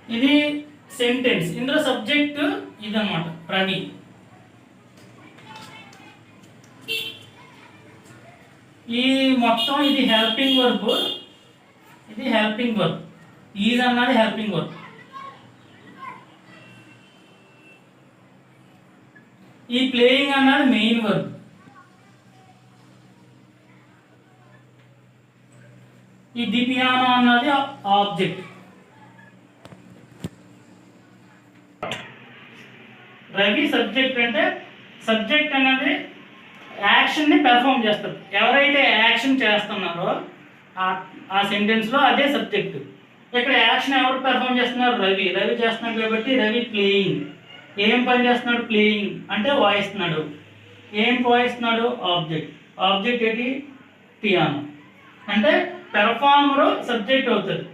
ఇది సెంటెన్స్. ఇందులో సబ్జెక్ట్ ఇదన్నమాట, రవి. ఈ మొత్తం ఇది హెల్పింగ్ వర్బ్, ఇది హెల్పింగ్ వర్బ్. ఈజ్ అన్నది హెల్పింగ్ వర్బ్. ఈ ప్లేయింగ్ అన్నది మెయిన్ వర్బ్. ఈ ది పియానో అన్నది ఆబ్జెక్ట్. రవి సబ్జెక్ట్. అంటే సబ్జెక్ట్ అనేది యాక్షన్ని పెర్ఫామ్ చేస్తారు. ఎవరైతే యాక్షన్ చేస్తున్నారో ఆ సెంటెన్స్లో అదే సబ్జెక్ట్. ఇక్కడ యాక్షన్ ఎవరు పెర్ఫామ్ చేస్తున్నారు? రవి. రవి చేస్తున్నాడు కాబట్టి రవి ప్లేయింగ్. ఏం పని చేస్తున్నాడు? ప్లేయింగ్ అంటే వాయిస్తున్నాడు. ఏం వాయిస్తున్నాడు? ఆబ్జెక్ట్. ఆబ్జెక్ట్ ఏంటి? పియానో. అంటే పెర్ఫార్మర్ సబ్జెక్ట్ అవుతుంది.